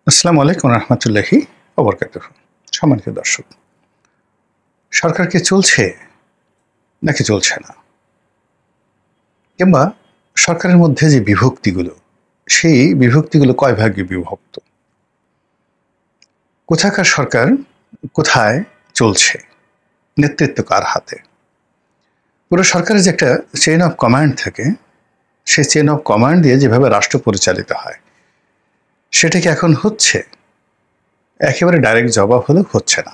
আসসালামু আলাইকুম রহমতুল্লাহি ওবরকাতুহ। সম্মানিত দর্শক, সরকার কি চলছে নাকি চলছে না, কিংবা সরকারের মধ্যে যে বিভক্তিগুলো, সেই বিভক্তিগুলো কয় ভাগে বিভক্ত, কোথাকার সরকার কোথায় চলছে, নেতৃত্ব কার হাতে, পুরো সরকারের যে একটা চেইন অফ কমান্ড থাকে, সেই চেইন অফ কমান্ড দিয়ে যেভাবে রাষ্ট্র পরিচালিত হয় সেটা কি এখন হচ্ছে? একেবারে ডাইরেক্ট জবাব হলো হচ্ছে না।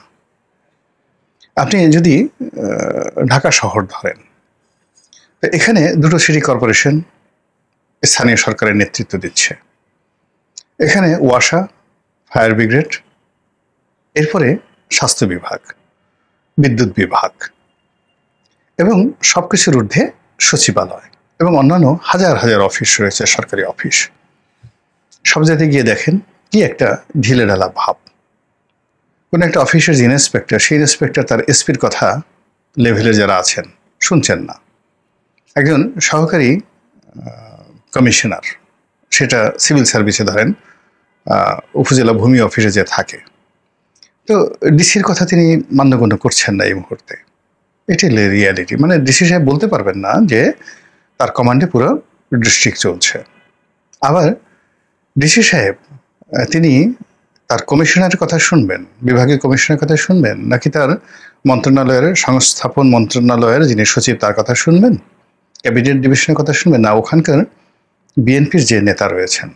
আপনি যদি ঢাকা শহর ধরেন, এখানে দুটো সিটি কর্পোরেশন স্থানীয় সরকারের নেতৃত্ব দিচ্ছে। এখানে ওয়াসা, ফায়ার ব্রিগেড, এরপরে স্বাস্থ্য বিভাগ, বিদ্যুৎ বিভাগ এবং সবকিছুর ঊর্ধ্বে সচিবালয় এবং অন্যান্য হাজার হাজার অফিস রয়েছে, সরকারি অফিস। সব জায়গায় গিয়ে দেখেন কি একটা ঢিলেঢালা ভাব। কোনো একটা অফিসের যে ইন্সপেক্টর, সেই ইন্সপেক্টর তার এসপির কথা লেভেলে যারা আছেন শুনছেন না। একজন সহকারী কমিশনার, সেটা সিভিল সার্ভিসে ধরেন উপজেলা ভূমি অফিসে যে থাকে, তো ডিসির কথা তিনি মান্যগণ্য করছেন না এই মুহূর্তে। এটি রিয়ালিটি। মানে ডিসি সাহেব বলতে পারবেন না যে তার কমান্ডে পুরো ডিস্ট্রিক্ট চলছে। আবার ডিসি সাহেব তিনি তার কমিশনারের কথা শুনবেন, বিভাগীয় কমিশনারের কথা শুনবেন, নাকি তার মন্ত্রণালয়ের সংস্থাপন মন্ত্রণালয়ের যিনি সচিব তার কথা শুনবেন, ক্যাবিনেট ডিভিশনের কথা শুনবেন, না ওখানকার বিএনপির যে নেতা রয়েছেন,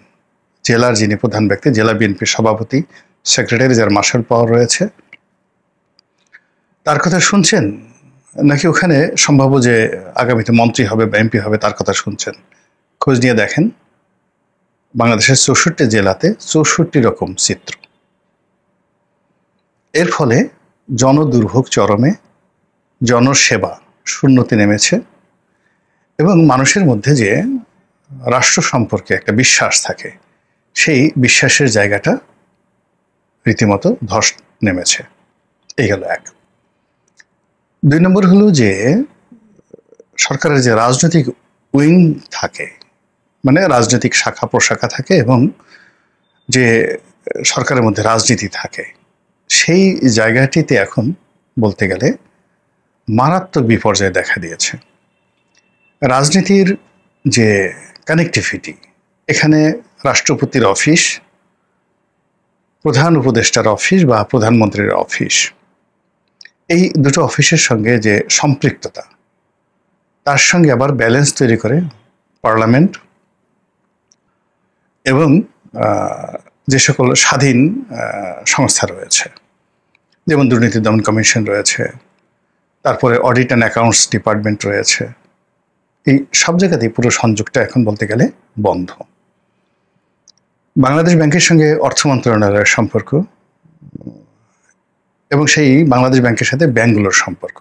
জেলার যিনি প্রধান ব্যক্তি, জেলা বিএনপির সভাপতি, সেক্রেটারি যার মার্শাল পাওয়ার রয়েছে, তার কথা শুনছেন, নাকি ওখানে সম্ভাব্য যে আগামীতে মন্ত্রী হবে বা এমপি হবে তার কথা শুনছেন? খোঁজ নিয়ে দেখেন, বাংলাদেশের 64 জেলাতে 64 রকম চিত্র। এর ফলে জনদুর্ভোগ চরমে, জনসেবা শূন্যতে নেমেছে এবং মানুষের মধ্যে যে রাষ্ট্র সম্পর্কে একটা বিশ্বাস থাকে, সেই বিশ্বাসের জায়গাটা রীতিমতো ধস নেমেছে। এই গেল এক। 2 নম্বর হলো যে সরকারের যে রাজনৈতিক উইং থাকে, মানে রাজনৈতিক শাখা প্রশাখা থাকে এবং যে সরকারের মধ্যে রাজনীতি থাকে, সেই জায়গাটিতে এখন বলতে গেলে মারাত্মক বিপর্যয় দেখা দিয়েছে। রাজনীতির যে কানেক্টিভিটি, এখানে রাষ্ট্রপতির অফিস, প্রধান উপদেষ্টার অফিস বা প্রধানমন্ত্রীর অফিস, এই দুটো অফিসের সঙ্গে যে সম্পৃক্ততা, তার সঙ্গে আবার ব্যালেন্স তৈরি করে পার্লামেন্ট এবং যে সকল স্বাধীন সংস্থা রয়েছে, যেমন দুর্নীতি দমন কমিশন রয়েছে, তারপরে অডিট অ্যান্ড অ্যাকাউন্টস ডিপার্টমেন্ট রয়েছে, এই সব জায়গাতেই পুরো সংযোগটা এখন বলতে গেলে বন্ধ। বাংলাদেশ ব্যাংকের সঙ্গে অর্থ মন্ত্রণালয়ের সম্পর্ক এবং সেই বাংলাদেশ ব্যাংকের সাথে ব্যাংকগুলোর সম্পর্ক,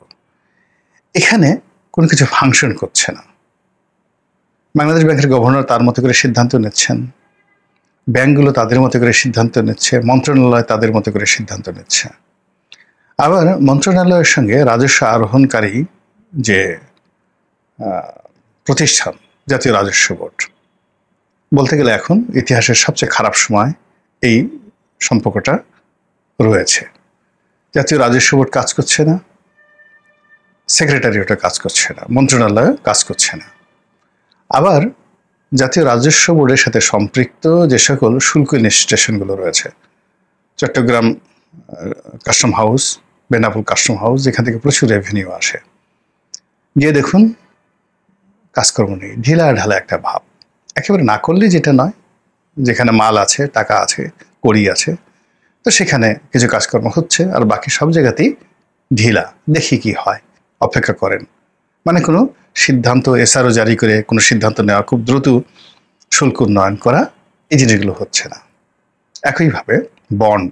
এখানে কোনো কিছু ফাংশন করছে না। বাংলাদেশ ব্যাংকের গভর্নর তার মতো করে সিদ্ধান্ত নিচ্ছেন, ব্যাংকগুলো তাদের মতো করে সিদ্ধান্ত নিচ্ছে, মন্ত্রণালয় তাদের মতো করে সিদ্ধান্ত নিচ্ছে। আবার মন্ত্রণালয়ের সঙ্গে রাজস্ব আরোহণকারী যে প্রতিষ্ঠান, জাতীয় রাজস্ব বোর্ড, বলতে গেলে এখন ইতিহাসের সবচেয়ে খারাপ সময় এই সম্পর্কটা রয়েছে। জাতীয় রাজস্ব বোর্ড কাজ করছে না, সেক্রেটারিয়েটও কাজ করছে না, মন্ত্রণালয় কাজ করছে না। আবার জাতীয় রাজস্ব বোর্ডের সাথে সম্পৃক্ত যে সকল শুল্ক স্টেশনগুলো রয়েছে, Chittagong custom house, Benapole custom house, যেখান থেকে প্রচুর রেভিনিউ আসে, গিয়ে দেখুন কাজকর্ম নেই, ঢিলা ঢালা একটা ভাব। একেবারে না করলে যেটা নয়, যেখানে মাল আছে, টাকা আছে, কড়ি আছে, তো সেখানে কিছু কাজকর্ম হচ্ছে, আর বাকি সব জায়গাতেই ঢিলা। দেখি কি হয়, অপেক্ষা করেন। মানে কোনো সিদ্ধান্ত এসআরও জারি করে কোনো সিদ্ধান্ত নেওয়া, খুব দ্রুত শুল্ক উন্নয়ন করা, এই জিনিসগুলো হচ্ছে না। একইভাবে বন্ড,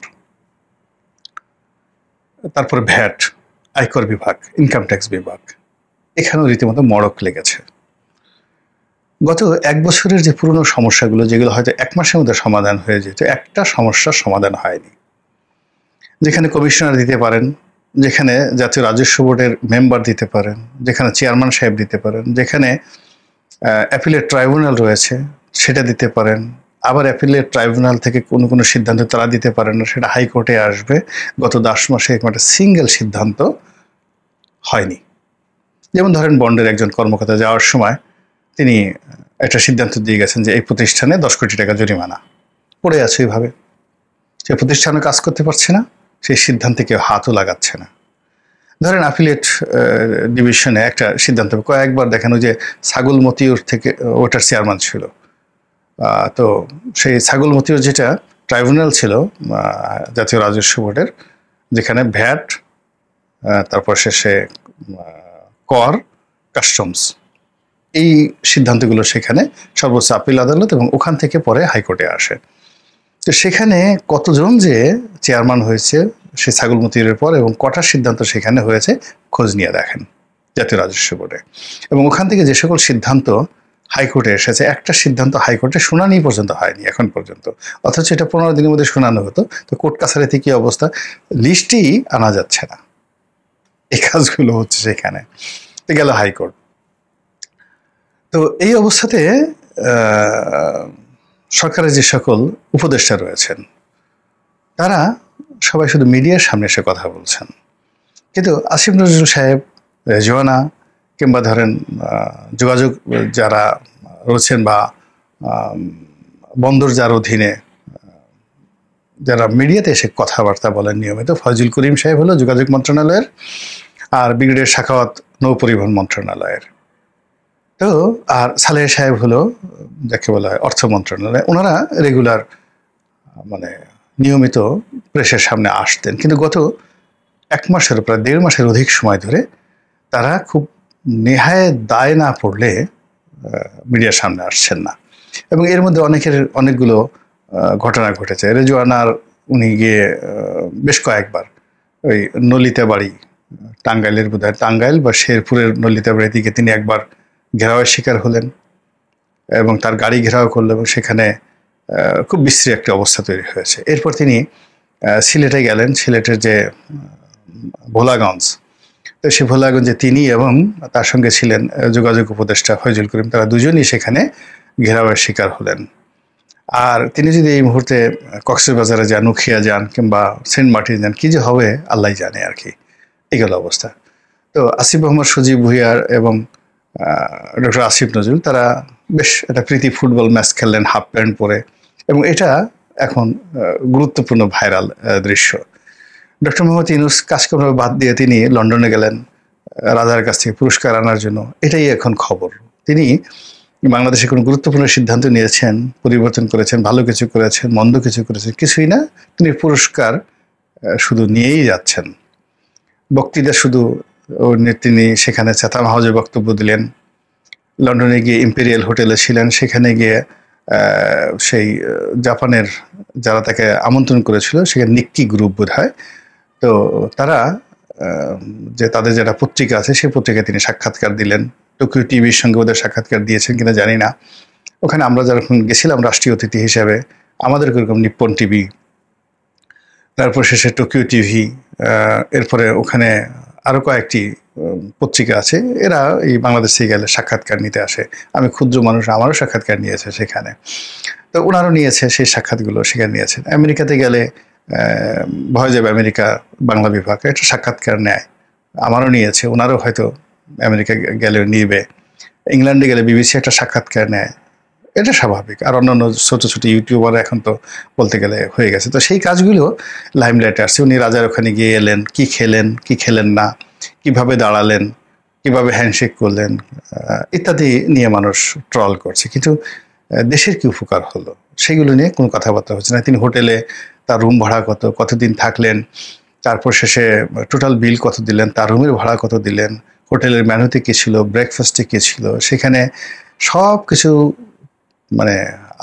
তারপরে ভ্যাট, আয়কর বিভাগ, ইনকাম ট্যাক্স বিভাগ, এখানেও রীতিমতো মড়ক লেগেছে। গত 1 বছরের যে পুরনো সমস্যাগুলো, যেগুলো হয়তো 1 মাসের মধ্যে সমাধান হয়ে যেত, একটা সমস্যার সমাধান হয়নি। যেখানে কমিশনার দিতে পারেন, যেখানে জাতীয় রাজস্ব বোর্ডের মেম্বার দিতে পারেন, যেখানে চেয়ারম্যান সাহেব দিতে পারেন, যেখানে অ্যাপিলেট ট্রাইব্যুনাল রয়েছে সেটা দিতে পারেন, আবার অ্যাপিলেট ট্রাইব্যুনাল থেকে কোনো সিদ্ধান্ত তারা দিতে পারে না, সেটা হাইকোর্টে আসবে। গত 10 মাসে একটা সিঙ্গেল সিদ্ধান্ত হয়নি। যেমন ধরেন বন্ডের একজন কর্মকর্তা যাওয়ার সময় তিনি একটা সিদ্ধান্ত দিয়ে গেছেন যে এই প্রতিষ্ঠানে 10 কোটি টাকা জরিমানা পড়ে আছে, এইভাবে সে প্রতিষ্ঠানে কাজ করতে পারছে না, সেই সিদ্ধান্তে কেউ হাতও লাগাচ্ছে না। ধরেন অ্যাফিলিয়েট ডিভিশনে একটা সিদ্ধান্ত কয়েকবার দেখানো যে ছাগল মতিউর থেকে ওটার চেয়ারম্যান ছিল, তো সেই ছাগল মতিউর যেটা ট্রাইব্যুনাল ছিল জাতীয় রাজস্ব বোর্ডের, যেখানে ভ্যাট, তারপর শেষে কর, কাস্টমস, এই সিদ্ধান্তগুলো সেখানে সর্বোচ্চ আপিল আদালত এবং ওখান থেকে পরে হাইকোর্টে আসে। তো সেখানে কতজন যে চেয়ারম্যান হয়েছে সেই ছাগল মতিউরের পর এবং কটার সিদ্ধান্ত সেখানে হয়েছে খোঁজ নিয়ে দেখেন জাতীয় রাজস্ব বোর্ডে। এবং ওখান থেকে যে সকল সিদ্ধান্ত হাইকোর্টে এসেছে, একটা সিদ্ধান্ত হাইকোর্টে শুনানি পর্যন্ত হয়নি এখন পর্যন্ত, অথচ এটা 15 দিনের মধ্যে শোনানো হতো। তো কোর্ট কাছারিতে কি অবস্থা, লিস্টই আনা যাচ্ছে না, এই কাজগুলো হচ্ছে সেখানে। তো গেল হাইকোর্ট। তো এই অবস্থাতে সরকারের যে সকল উপদেষ্টা রয়েছেন তারা সবাই শুধু মিডিয়ার সামনে এসে কথা বলছেন, কিন্তু আসিফ নজরুল সাহেব, রেজওয়ানা, কিংবা ধরেন যোগাযোগ যারা রয়েছেন বা বন্দর যার অধীনে যারা মিডিয়াতে এসে কথাবার্তা বলেন নিয়মিত, ফয়জুল করিম সাহেব হলো যোগাযোগ মন্ত্রণালয়ের, আর ব্রিগেডিয়ার সাখাওয়াত নৌ পরিবহন মন্ত্রণালয়ের। তো আর সালেহ সাহেব হলো যাকে বলা হয় অর্থ মন্ত্রণালয়। ওনারা রেগুলার মানে নিয়মিত প্রেসের সামনে আসতেন, কিন্তু গত 1 মাসের প্রায় 1.5 মাসের অধিক সময় ধরে তারা খুব নেহায় দায় না পড়লে মিডিয়ার সামনে আসছেন না। এবং এর মধ্যে অনেকগুলো ঘটনা ঘটেছে। রেজওয়ানার উনি গিয়ে বেশ কয়েকবার ওই নলিতা বাড়ি, টাঙ্গাইলের বোধহয় টাঙ্গাইল বা শেরপুরের নলিতা বাড়ির দিকে তিনি একবার ঘেরাওয়ের শিকার হলেন এবং তার গাড়ি ঘেরাও করলো এবং সেখানে খুব বিশ্রী একটা অবস্থা তৈরি হয়েছে। এরপর তিনি সিলেটে গেলেন, সিলেটের যে ভোলাগঞ্জ, তো সেই ভোলাগঞ্জে তিনি এবং তার সঙ্গে ছিলেন যোগাযোগ উপদেষ্টা ফয়জুল করিম, তারা দুজনই সেখানে ঘেরাওয়ের শিকার হলেন। আর তিনি যদি এই মুহূর্তে কক্সবাজারে যান, উখিয়া যান কিংবা সেন্ট মার্টিন যান, কি যে হবে আল্লাহ জানে আর কি, এগুলো অবস্থা। তো আসিফ মোহাম্মদ সজীব ভুঁইয়ার এবং ডক্টর আসিফ নজরুল তারা বেশ একটা প্রীতি ফুটবল ম্যাচ খেললেন হাফ প্যান্ট পরে, এবং এটা এখন গুরুত্বপূর্ণ ভাইরাল দৃশ্য। ডক্টর মোহাম্মদ ইউনূস কাজকর্ম বাদ দিয়ে তিনি লন্ডনে গেলেন রাজার কাছ থেকে পুরস্কার আনার জন্য, এটাই এখন খবর। তিনি বাংলাদেশে কোনো গুরুত্বপূর্ণ সিদ্ধান্ত নিয়েছেন, পরিবর্তন করেছেন, ভালো কিছু করেছেন, মন্দ কিছু করেছেন, কিছুই না, তিনি পুরস্কার শুধু নিয়েই যাচ্ছেন। বক্তৃতা শুধু তিনি সেখানে চাতাম হাউজে বক্তব্য দিলেন, লন্ডনে গিয়ে ইম্পেরিয়াল হোটেলে ছিলেন, সেখানে গিয়ে সেই জাপানের যারা তাকে আমন্ত্রণ করেছিল সেখানে নিক্কি গ্রুপ বোধ হয়, তো তারা যে তাদের যারা পত্রিকা আছে সেই পত্রিকায় তিনি সাক্ষাৎকার দিলেন। টোকিও টিভির সঙ্গে ওদের সাক্ষাৎকার দিয়েছেন কিনা জানি না। ওখানে আমরা যখন গেছিলাম রাষ্ট্রীয় অতিথি হিসাবে, আমাদের এরকম নিপ্পন টিভি, তারপর শেষে টোকিও টিভি, এরপরে ওখানে আরও কয়েকটি পত্রিকা আছে, এরা এই বাংলাদেশে গেলে সাক্ষাৎকার নিতে আসে। আমি ক্ষুদ্র মানুষ, আমারও সাক্ষাৎকার নিয়েছে সেখানে, তো ওনারও নিয়েছে, সেই সাক্ষাৎগুলো সেখানে নিয়েছেন। আমেরিকাতে গেলে ভয় যাবে আমেরিকা বাংলা বিভাগ একটা সাক্ষাৎকার নেয়, আমারও নিয়েছে, ওনারও হয়তো আমেরিকা গেলে নিবে। ইংল্যান্ডে গেলে বিবিসি একটা সাক্ষাৎকার নেয়, এটা স্বাভাবিক। আর অন্যান্য ছোট ছোট ইউটিউবার এখন তো বলতে গেলে হয়ে গেছে। তো সেই কাজগুলো লাইমলাইটে আসছে। উনি রাজার ওখানে গিয়ে এলেন, কি খেলেন কি খেলেন না, কিভাবে দাঁড়ালেন, কিভাবে হ্যান্ডশেক করলেন, ইত্যাদি নিয়ে মানুষ ট্রল করছে, কিন্তু দেশের কি উপকার হলো সেগুলো নিয়ে কোনো কথাবার্তা হচ্ছে না। তিনি হোটেলে তার রুম ভাড়া কত, কতদিন থাকলেন, তারপর শেষে টোটাল বিল কত দিলেন, তার রুমের ভাড়া কত দিলেন, হোটেলের মেনুতে কী ছিল, ব্রেকফাস্টে কী ছিল, সেখানে সব কিছু মানে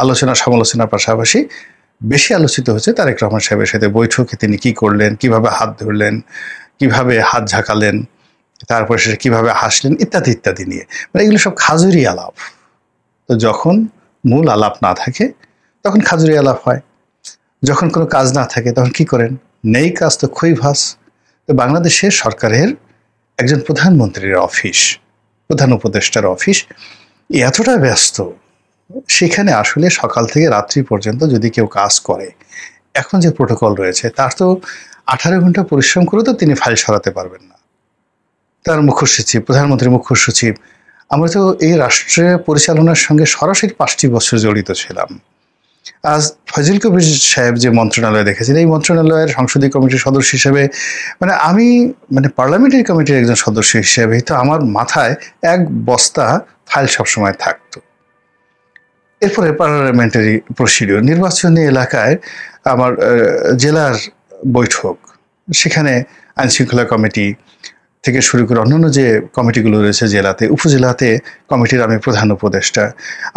আলোচনা সমালোচনার পাশাপাশি বেশি আলোচিত হচ্ছে তারেক রহমান সাহেবের সাথে বৈঠকে তিনি কি করলেন, কিভাবে হাত ধরলেন, কিভাবে হাত ঝাঁকালেন, তারপর সে কিভাবে হাসলেন, ইত্যাদি ইত্যাদি নিয়ে। মানে এগুলো সব খাজুরি আলাপ। তো যখন মূল আলাপ না থাকে তখন খাজুরি আলাপ হয়, যখন কোনো কাজ না থাকে তখন কি করেন, নেই কাজ তো খই ভাস। তো বাংলাদেশের সরকারের একজন প্রধানমন্ত্রীর অফিস, প্রধান উপদেষ্টার অফিস এতটা ব্যস্ত সেখানে আসলে সকাল থেকে রাত্রি পর্যন্ত যদি কেউ কাজ করে, এখন যে প্রোটোকল রয়েছে তার তো 18 ঘন্টা পরিশ্রম করে তো তিনি ফাইল সরাতে পারবেন না। তার মুখ্য সচিব, প্রধানমন্ত্রীর মুখ্য সচিব, আমরা তো এই রাষ্ট্রের পরিচালনার সঙ্গে সরাসরি 5টি বছর জড়িত ছিলাম। আজ ফজল কবির সাহেব যে মন্ত্রণালয় দেখেছেন, এই মন্ত্রণালয়ের সংসদীয় কমিটির সদস্য হিসেবে আমি পার্লামেন্টারি কমিটির একজন সদস্য হিসেবে তো আমার মাথায় এক বস্তা ফাইল সবসময় থাকতো। এরপরে পার্লামেন্টারি প্রসিডিওর, নির্বাচনী এলাকায় আমার জেলার বৈঠক, সেখানে আইনশৃঙ্খলা কমিটি থেকে শুরু করে অন্যান্য যে কমিটিগুলো রয়েছে জেলাতে, উপজেলাতে কমিটির আমি প্রধান উপদেষ্টা।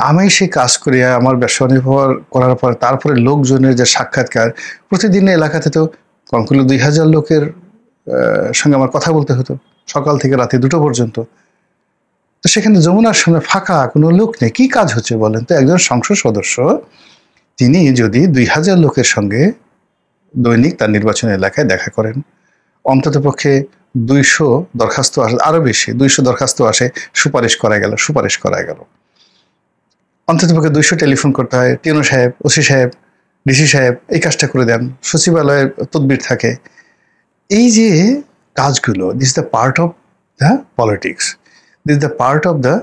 আমি সেই কাজ করে আমার ব্যবসা নির্ভর করার পর তারপরে লোকজনের যে সাক্ষাৎকার, প্রতিদিন এলাকাতে তো কমপক্ষে 2000 লোকের সঙ্গে আমার কথা বলতে হতো সকাল থেকে রাতে 2টো পর্যন্ত। তো সেখানে যমুনার সামনে ফাঁকা কোনো লোক নেই, কি কাজ হচ্ছে বলেন তো? একজন সংসদ সদস্য তিনি যদি 2000 লোকের সঙ্গে দৈনিক তার নির্বাচনী এলাকায় দেখা করেন, অন্তত পক্ষে 200 দরখাস্ত আসে, আরো বেশি 200 দরখাস্ত আসে, সুপারিশ করা গেল। অন্তত পক্ষে 200 টেলিফোন করতে হয়, টিএনও সাহেব, ওসি সাহেব, ডিসি সাহেব এই কাজটা করে দেন, সচিবালয়ের তদবির থাকে। এই যে কাজগুলো, this the part of the politics, this the part of the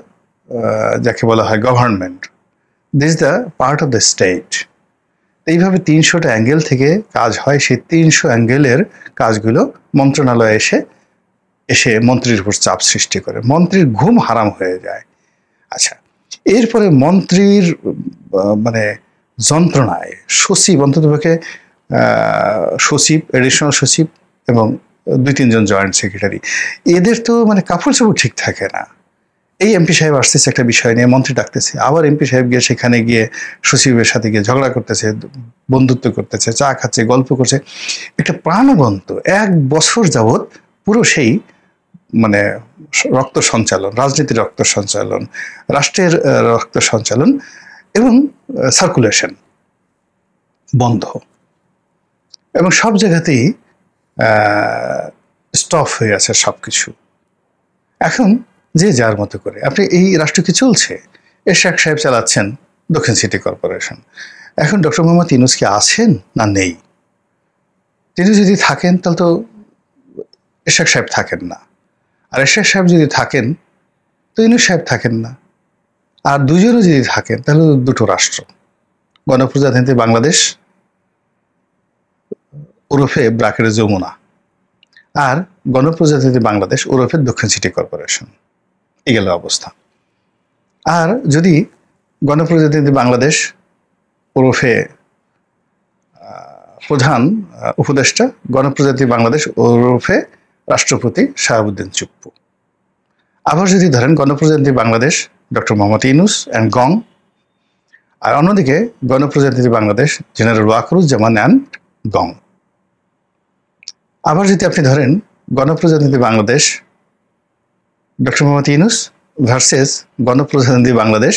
যাকে বলা হয় government, this the part of the state. এইভাবে 300টা অ্যাঙ্গেল থেকে কাজ হয়। সেই 300 অ্যাঙ্গেলের কাজগুলো মন্ত্রণালয়ে এসে মন্ত্রীর উপর চাপ সৃষ্টি করে, মন্ত্রীর ঘুম হারাম হয়ে যায়। আচ্ছা, এরপরে মন্ত্রীর যন্ত্রণায় সচিব, অন্ততপক্ষে সচিব, এডিশনাল সচিব এবং 2-3 জন জয়েন্ট সেক্রেটারি, এদের তো কাপড় চোপড় ঠিক থাকে না। এই এমপি সাহেব আসতেছে একটা বিষয় নিয়ে, মন্ত্রী ডাকতেছে, আবার এমপি সাহেব গিয়ে সেখানে গিয়ে সচিবের সাথে গিয়ে ঝগড়া করতেছে, বন্ধুত্ব করতেছে, চা খাচ্ছে, গল্প করছে। একটা প্রাণবন্ত 1 বছর যাবৎ পুরো সেই রক্ত সঞ্চালন, রাজনীতির রক্ত সঞ্চালন, রাষ্ট্রের রক্ত সঞ্চালন এবং সার্কুলেশন বন্ধ, এবং সব জায়গাতেই স্টপ হয়ে আছে সবকিছু। এখন যে যার মতো করে আপনি এই রাষ্ট্র কি চলছে? এরশাদ সাহেব চালাচ্ছেন দক্ষিণ সিটি কর্পোরেশন। এখন ডক্টর মোহাম্মদ ইউনূস কি আছেন না নেই? তিনি যদি থাকেন তাহলে তো এরশাদ সাহেব থাকেন না, আর এরশাদ সাহেব যদি থাকেন তো ইউনূস সাহেব থাকেন না। আর দুজনও যদি থাকেন তাহলে 2টো রাষ্ট্র, গণপ্রজাতন্ত্রী বাংলাদেশ ওরফে ব্রাকেটে যমুনা, আর গণপ্রজাতন্ত্রী বাংলাদেশ ওরফে দক্ষিণ সিটি কর্পোরেশন। এই গেল অবস্থা। আর যদি গণপ্রজাতন্ত্রী বাংলাদেশ ওরফে প্রধান উপদেষ্টা, গণপ্রজাতন্ত্রী বাংলাদেশ ওরফে রাষ্ট্রপতি শাহাবুদ্দিন চুপ্পু। আবার যদি ধরেন গণপ্রজাতন্ত্রী বাংলাদেশ ডক্টর মোহাম্মদ ইউনূস অ্যান্ড গং, আর অন্যদিকে গণপ্রজাতন্ত্রী বাংলাদেশ জেনারেল ওয়াকারুজ্জামান অ্যান্ড গং। আবার যদি আপনি ধরেন গণপ্রজাতন্ত্রী বাংলাদেশ ডক্টর মোহাম্মদ ইউনূস ভার্সেস গণপ্রজাতন্ত্রী বাংলাদেশ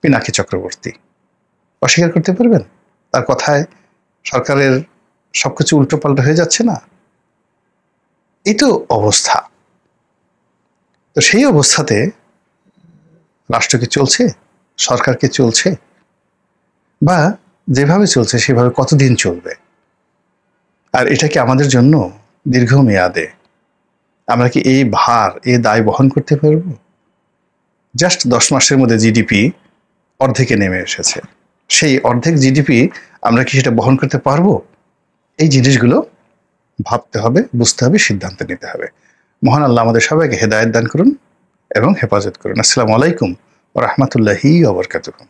পিনাকি চক্রবর্তী, অস্বীকার করতে পারবেন? তার কথায় সরকারের সবকিছু উল্টোপাল্টা হয়ে যাচ্ছে না? এই তো অবস্থা। তো সেই অবস্থাতে রাষ্ট্র কি চলছে? সরকার কি চলছে? বা যেভাবে চলছে সেভাবে কতদিন চলবে? আর এটা কি আমাদের জন্য দীর্ঘমেয়াদে আমরা কি এই ভার, এই দায় বহন করতে পারব? জাস্ট 10 মাসের মধ্যে জিডিপি অর্ধেকে নেমে এসেছে। সেই অর্ধেক জিডিপি আমরা কি সেটা বহন করতে পারবো? এই জিনিসগুলো ভাবতে হবে, বুঝতে হবে, সিদ্ধান্ত নিতে হবে। মহান আল্লাহ আমাদের সবাইকে হেদায়েত দান করুন এবং হেফাজত করুন। আসসালামু আলাইকুম ওয়া রাহমাতুল্লাহি ওয়া বারাকাতুহু।